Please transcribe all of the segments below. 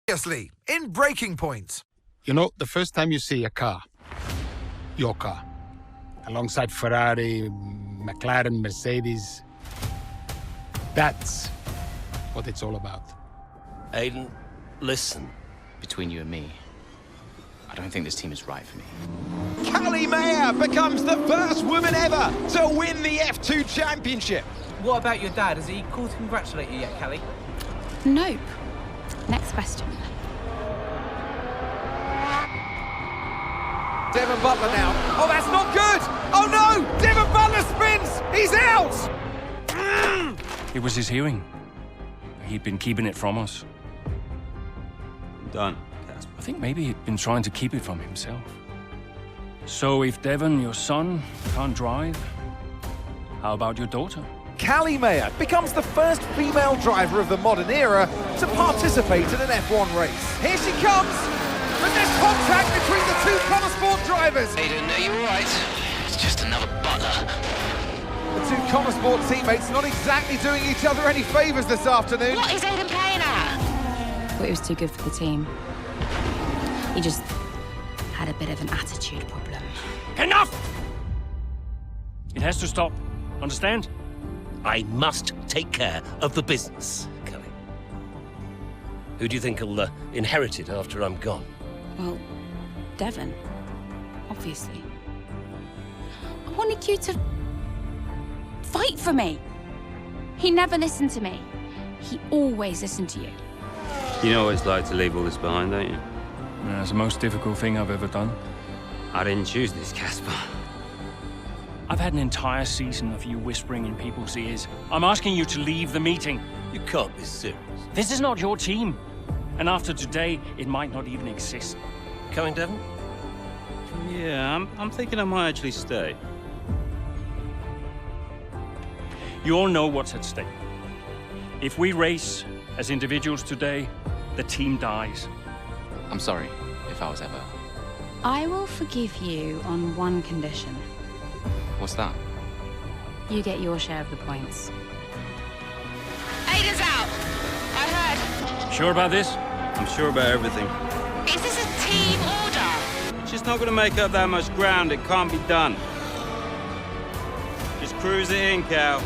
Previously, in Breaking Point. You know, the first time you see a car, your car, alongside Ferrari, McLaren, Mercedes, that's what it's all about. Aiden, listen. Between you and me, I don't think this team is right for me. Callie Mayer becomes the first woman ever to win the F2 Championship. What about your dad? Has he called to congratulate you yet, Callie? Nope. Next question. Devon Butler now. Oh, that's not good! Oh no! Devon Butler spins! He's out! It was his hearing. He'd been keeping it from us. Done. I think maybe he'd been trying to keep it from himself. So if Devon, your son, can't drive, how about your daughter? Callie Mayer becomes the first female driver of the modern era to participate in an F1 race. Here she comes! But there's contact between the two konnersport drivers! Aiden, are you alright? It's just another butler. The two konnersport teammates not exactly doing each other any favours this afternoon. What is Aiden playing at? Thought he was too good for the team. He just had a bit of an attitude problem. Enough! It has to stop. Understand? I must take care of the business, Kelly. Who do you think will inherit it after I'm gone? Well, Devon, obviously. I wanted you to fight for me. He never listened to me. He always listened to you. You know what it's like to leave all this behind, don't you? It's the most difficult thing I've ever done. I didn't choose this, Casper. I've had an entire season of you whispering in people's ears. I'm asking you to leave the meeting. You can't be serious. This is not your team. And after today, it might not even exist. Coming, Devon? Yeah, I'm thinking I might actually stay. You all know what's at stake. If we race as individuals today, the team dies. I'm sorry if I was ever. I will forgive you on one condition. What's that? You get your share of the points. Aiden's out! I heard. Sure about this? I'm sure about everything. Is this a team order? It's just not going to make up that much ground. It can't be done. Just cruise it in, Cal.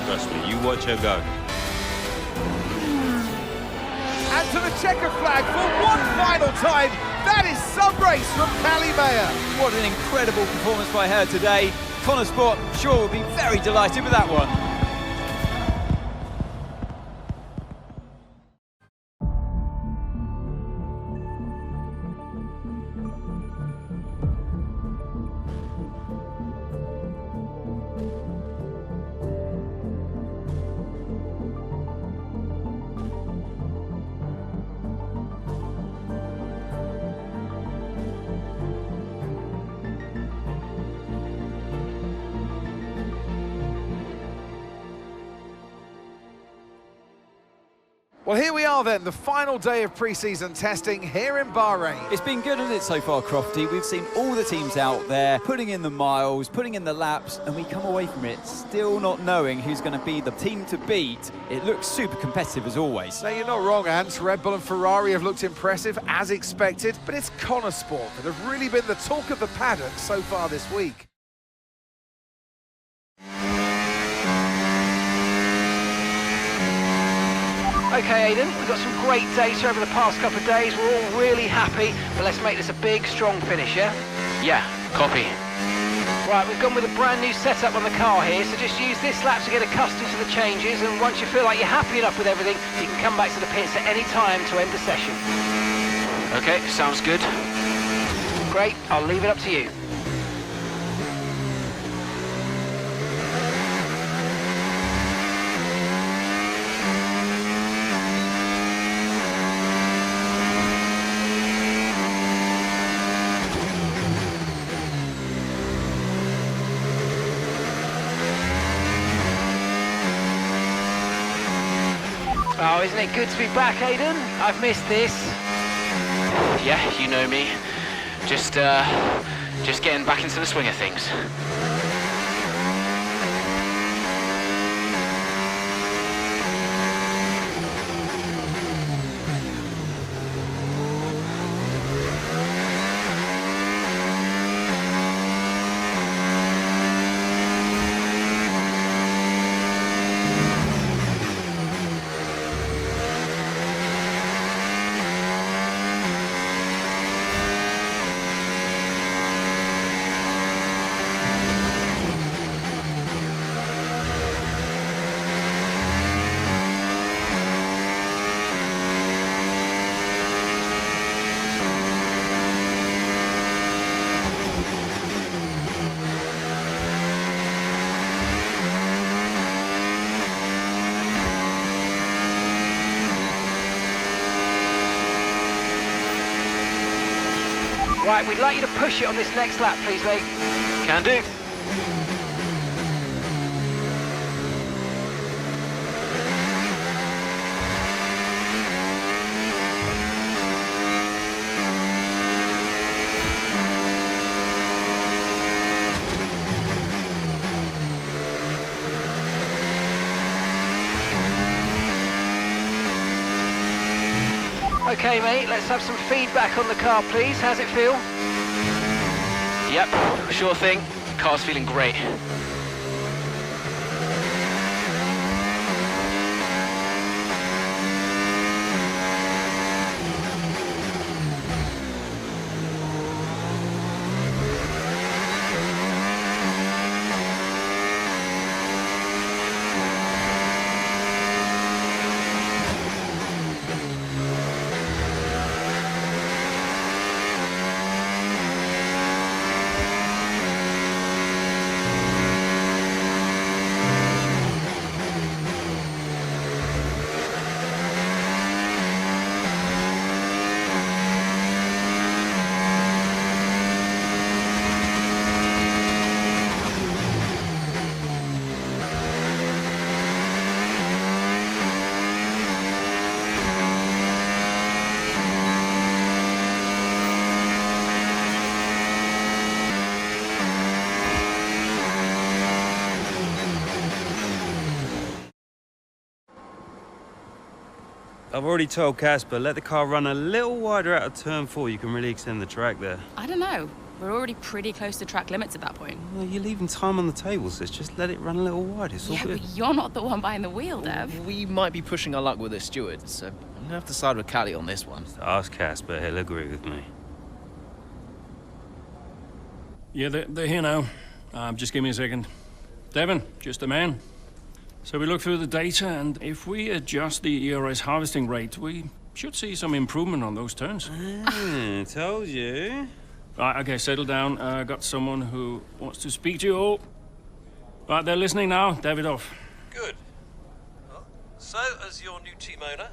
Trust me, you watch her go. And to the checker flag for one final time. That is some race from Callie Mayer. What an incredible performance by her today. konnersport sure will be very delighted with that one. Well, here we are then, the final day of pre-season testing here in Bahrain. It's been good, hasn't it, so far, Crofty? We've seen all the teams out there putting in the miles, putting in the laps, and we come away from it still not knowing who's going to be the team to beat. It looks super competitive as always. Now, you're not wrong, Ant. Red Bull and Ferrari have looked impressive, as expected, but it's konnersport that have really been the talk of the paddock so far this week. Okay, Aiden, we've got some great data over the past couple of days. We're all really happy, but let's make this a big, strong finish, yeah? Yeah, copy. Right, we've gone with a brand new setup on the car here, so just use this lap to get accustomed to the changes, and once you feel like you're happy enough with everything, you can come back to the pits at any time to end the session. Okay, sounds good. Great, I'll leave it up to you. Oh, isn't it good to be back, Aiden? I've missed this. Yeah, you know me. Just getting back into the swing of things. Right, we'd like you to push it on this next lap, please, mate. Can do. Okay, mate, let's have some feedback on the car, please. How's it feel? Yep, sure thing. Car's feeling great. I've already told Casper, let the car run a little wider out of turn 4. You can really extend the track there. I don't know. We're already pretty close to track limits at that point. Well, you're leaving time on the table, sis. Just let it run a little wide. It's all Yeah, good. but you're not the one behind the wheel, Dev. We might be pushing our luck with the steward, so I'm gonna have to side with Callie on this one. Ask Casper, he'll agree with me. Yeah, they're here now. Just give me a second. Devon, just a man. So we look through the data, and if we adjust the ERS harvesting rate, we should see some improvement on those turns. Told you. Right, okay, settle down. Got someone who wants to speak to you all. Right, they're listening now. Davidoff. Good. Well, so, as your new team owner,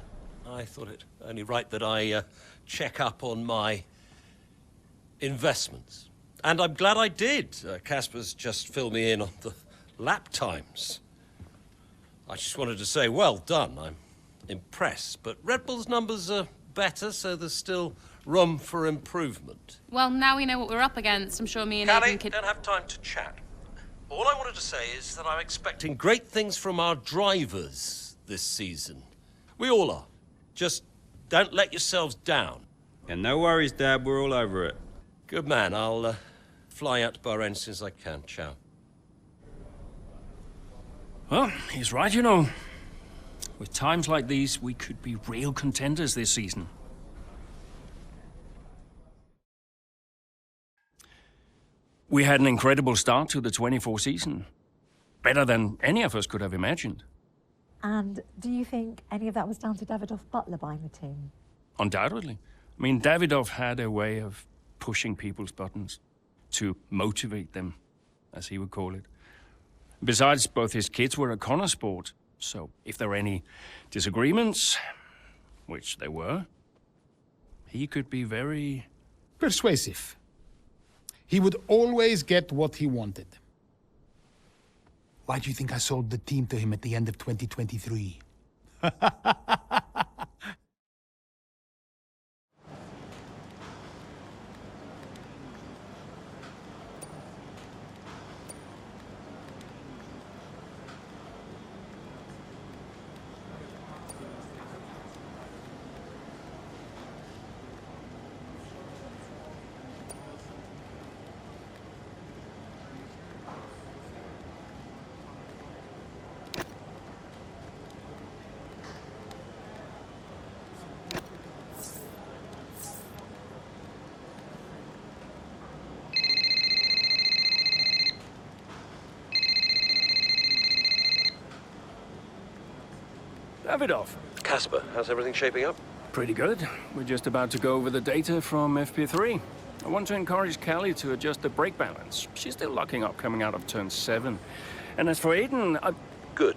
I thought it only right that I check up on my investments. And I'm glad I did. Casper's just filled me in on the lap times. I just wanted to say, well done. I'm impressed. But Red Bull's numbers are better, so there's still room for improvement. Well, now we know what we're up against. I'm sure me and Callie, Aidan could... don't have time to chat. All I wanted to say is that I'm expecting great things from our drivers this season. We all are. Just don't let yourselves down. And no worries, Dad. We're all over it. Good man. I'll fly out to Bahrain as soon as I can. Ciao. Well, he's right, you know. With times like these, we could be real contenders this season. We had an incredible start to the 24 season. Better than any of us could have imagined. And do you think any of that was down to Davidoff Butler buying the team? Undoubtedly. I mean, Davidoff had a way of pushing people's buttons to motivate them, as he would call it. Besides, both his kids were at konnersport, so if there were any disagreements, which there were, he could be very... persuasive. He would always get what he wanted. Why do you think I sold the team to him at the end of 2023? Davidoff. Casper, how's everything shaping up? Pretty good. We're just about to go over the data from FP3. I want to encourage Callie to adjust the brake balance. She's still locking up coming out of turn 7. And as for Aidan, Good.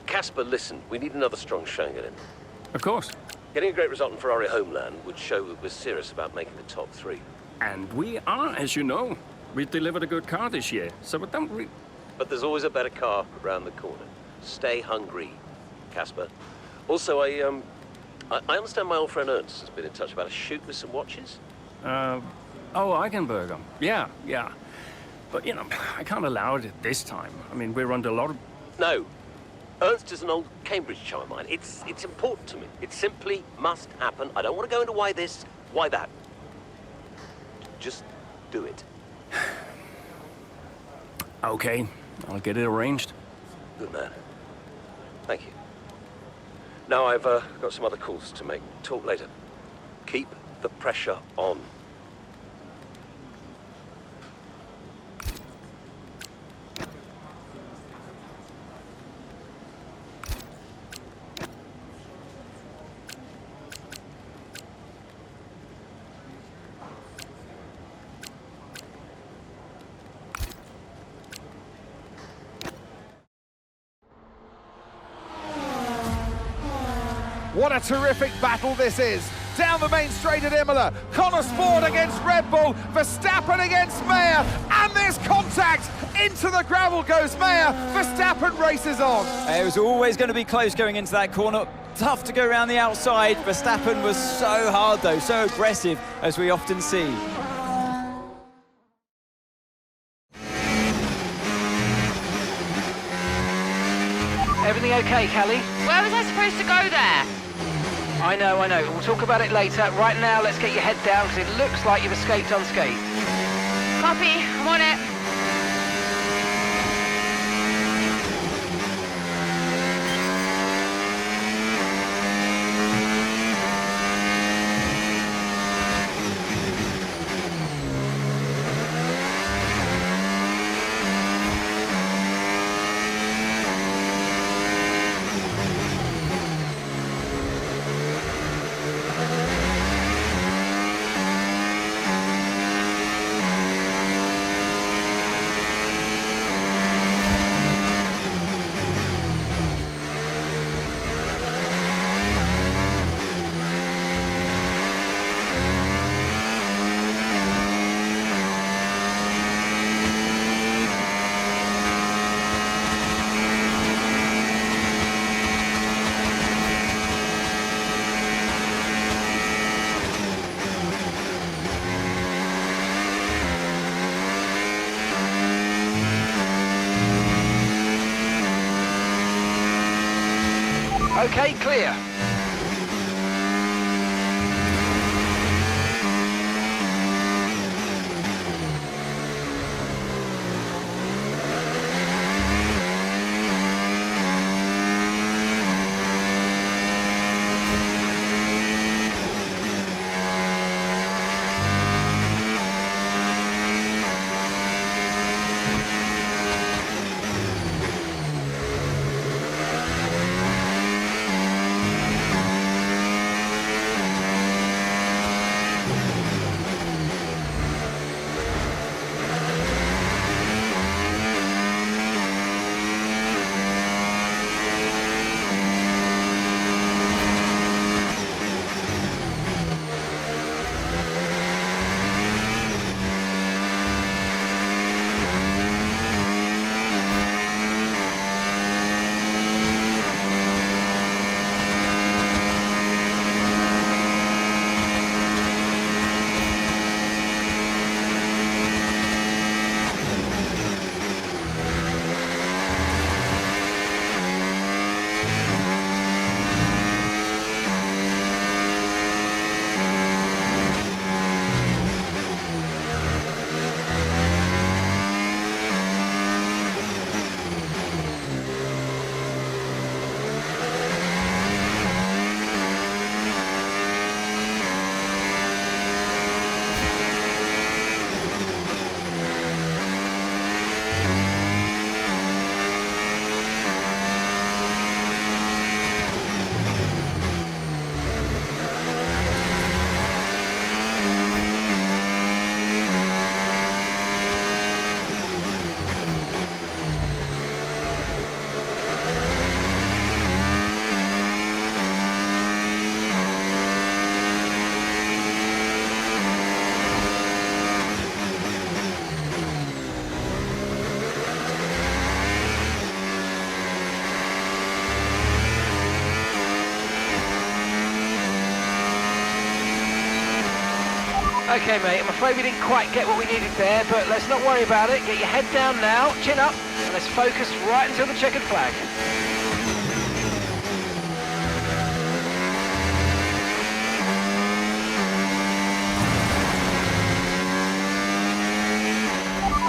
Casper, listen, we need another strong showing at him. Of course. Getting a great result in Ferrari homeland would show that we're serious about making the top 3. And we are, as you know. We delivered a good car this year, so don't we... But there's always a better car around the corner. Stay hungry, Casper. Also, I understand my old friend Ernst has been in touch about a shoot with some watches. Oh, Eichenberger. Yeah. But, you know, I can't allow it at this time. I mean, we're under a lot of... No. Ernst is an old Cambridge chum of mine. It's important to me. It simply must happen. I don't want to go into why this, why that. Just do it. Okay, I'll get it arranged. Good man. Thank you. Now I've got some other calls to make. Talk later. Keep the pressure on. What a terrific battle this is. Down the main straight at Imola. Konnersport against Red Bull. Verstappen against Mayer. And there's contact. Into the gravel goes Mayer. Verstappen races on. It was always going to be close going into that corner. Tough to go around the outside. Verstappen was so hard though, so aggressive, as we often see. Everything okay, Callie? Where was I supposed to go there? I know. We'll talk about it later. Right now, let's get your head down, because it looks like you've escaped unscathed. Copy, I'm on it. Okay, clear. Okay, mate, I'm afraid we didn't quite get what we needed there, but let's not worry about it. Get your head down now, chin up, and let's focus right until the checkered flag.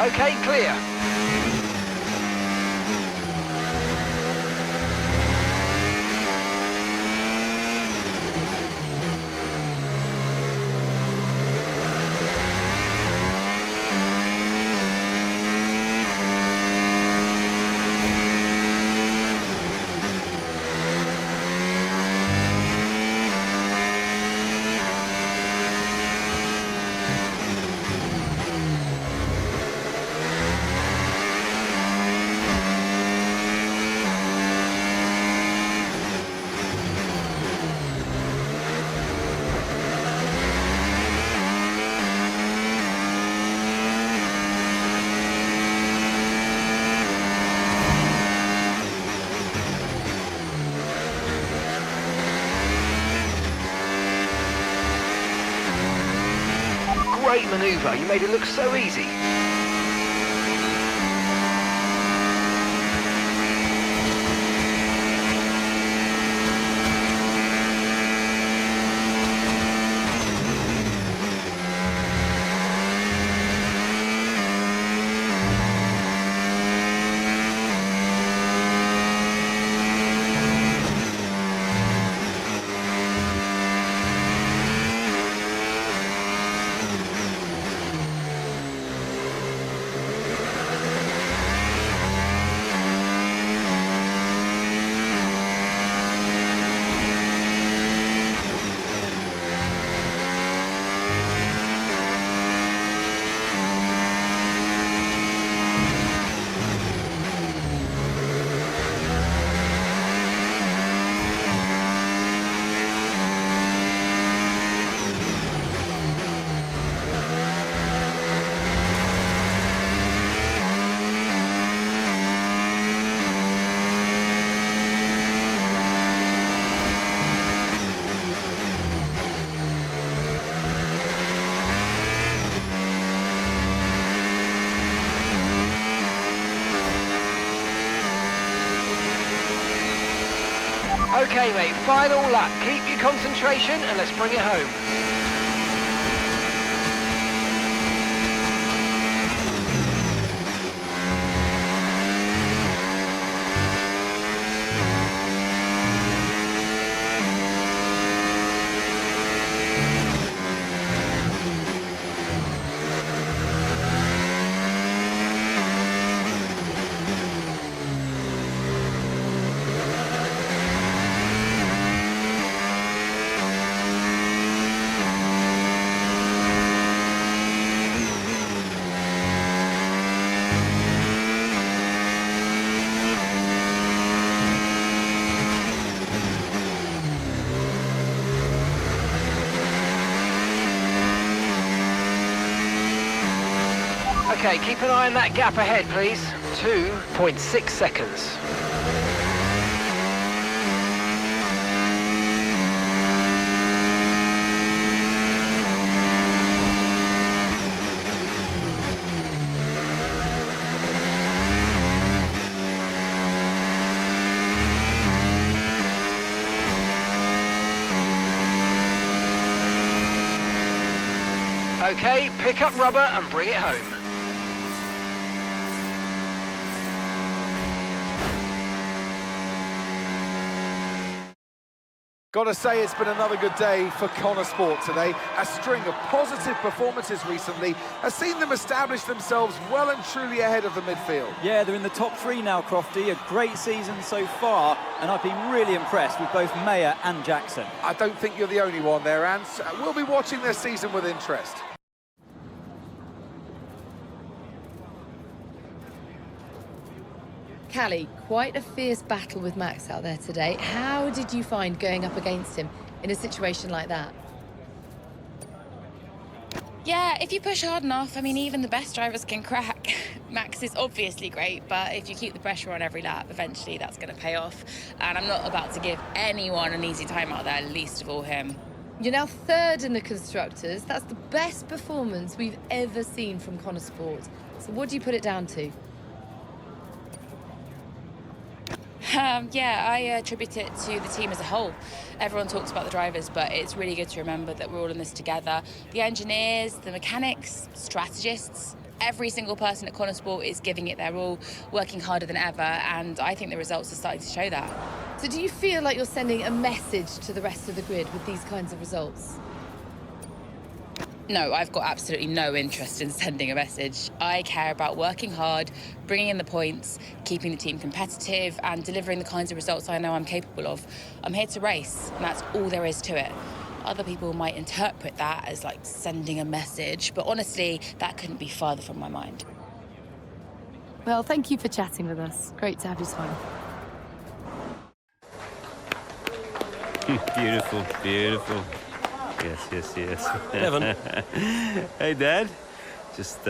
Okay, clear. Great manoeuvre, you made it look so easy. Okay, mate, final lap. Keep your concentration and let's bring it home. Okay, keep an eye on that gap ahead, please. 2.6 seconds. Okay, pick up rubber and bring it home. Got to say, it's been another good day for konnersport today. A string of positive performances recently has seen them establish themselves well and truly ahead of the midfield. Yeah, they're in the top three now, Crofty. A great season so far, and I've been really impressed with both Mayer and Jackson. I don't think you're the only one there, Ants. We'll be watching their season with interest. Callie, quite a fierce battle with Max out there today. How did you find going up against him in a situation like that? Yeah, if you push hard enough, I mean, even the best drivers can crack. Max is obviously great, but if you keep the pressure on every lap, eventually that's going to pay off. And I'm not about to give anyone an easy time out there, least of all him. You're now third in the constructors. That's the best performance we've ever seen from Konnersport. So what do you put it down to? Yeah, I attribute it to the team as a whole. Everyone talks about the drivers, but it's really good to remember that we're all in this together. The engineers, the mechanics, strategists, every single person at Konnersport is giving it their all, working harder than ever, and I think the results are starting to show that. So do you feel like you're sending a message to the rest of the grid with these kinds of results? No, I've got absolutely no interest in sending a message. I care about working hard, bringing in the points, keeping the team competitive, and delivering the kinds of results I know I'm capable of. I'm here to race, and that's all there is to it. Other people might interpret that as like sending a message, but honestly, that couldn't be farther from my mind. Well, thank you for chatting with us. Great to have your time. Beautiful, beautiful. Yes. Devon. Hey, Dad. Just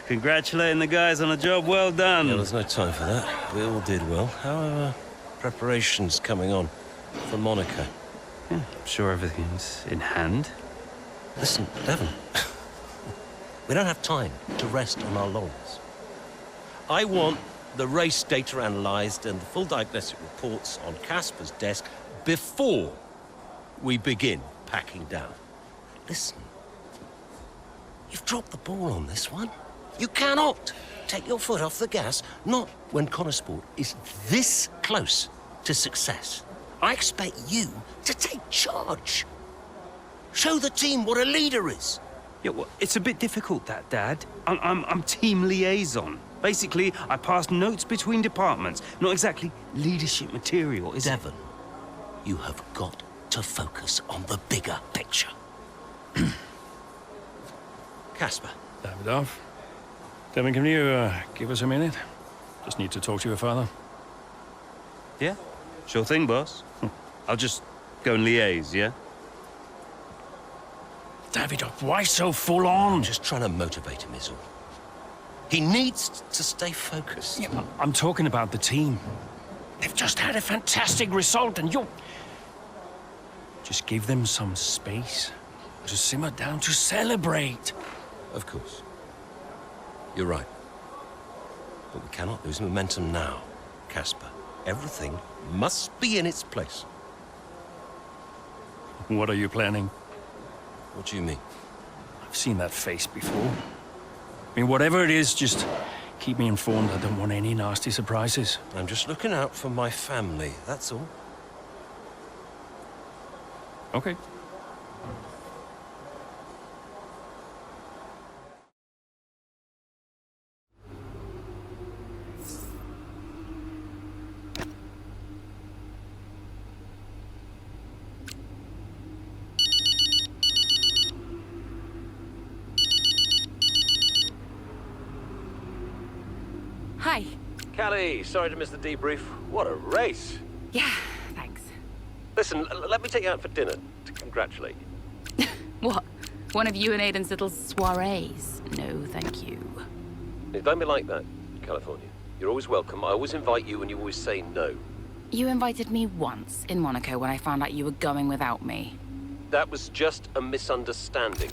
congratulating the guys on a job well done. Yeah, there's no time for that. We all did well. How are preparations coming on for Monaco? Yeah, I'm sure everything's in hand. Listen, Devon. We don't have time to rest on our laurels. I want the race data analysed and the full diagnostic reports on Casper's desk before we begin packing down. Listen, you've dropped the ball on this one. You cannot take your foot off the gas, not when Konnersport is this close to success. I expect you to take charge. Show the team what a leader is. Yeah, well, it's a bit difficult, that, Dad. I'm team liaison. Basically, I pass notes between departments. Not exactly leadership material, is it? Devon, you have got to focus on the bigger picture. Casper. Davidoff. Devon, can you give us a minute? Just need to talk to your father. Yeah, sure thing, boss. I'll just go and liaise, yeah? Davidoff, why so full on? I'm just trying to motivate him, is all. He needs to stay focused. Yeah, I'm talking about the team. They've just had a fantastic result, and you're... Just give them some space to simmer down, to celebrate. Of course. You're right. But we cannot lose momentum now, Casper. Everything must be in its place. What are you planning? What do you mean? I've seen that face before. I mean, whatever it is, just keep me informed. I don't want any nasty surprises. I'm just looking out for my family, that's all. Okay. Hi. Callie, sorry to miss the debrief. What a race. Yeah, thanks. Listen, let me take you out for dinner to congratulate you. What? One of you and Aiden's little soirees? No, thank you. Don't be like that, California. You're always welcome. I always invite you and you always say no. You invited me once in Monaco when I found out you were going without me. That was just a misunderstanding.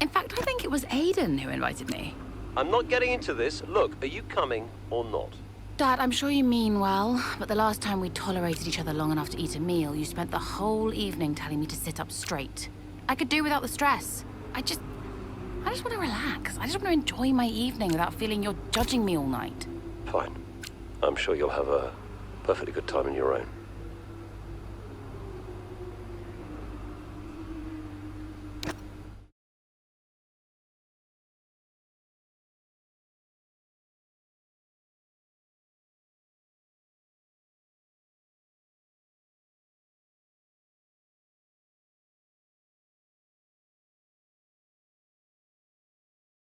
In fact, I think it was Aiden who invited me. I'm not getting into this. Look, are you coming or not? Dad, I'm sure you mean well, but the last time we tolerated each other long enough to eat a meal, you spent the whole evening telling me to sit up straight. I could do without the stress. I just want to relax. I just want to enjoy my evening without feeling you're judging me all night. Fine. I'm sure you'll have a perfectly good time on your own.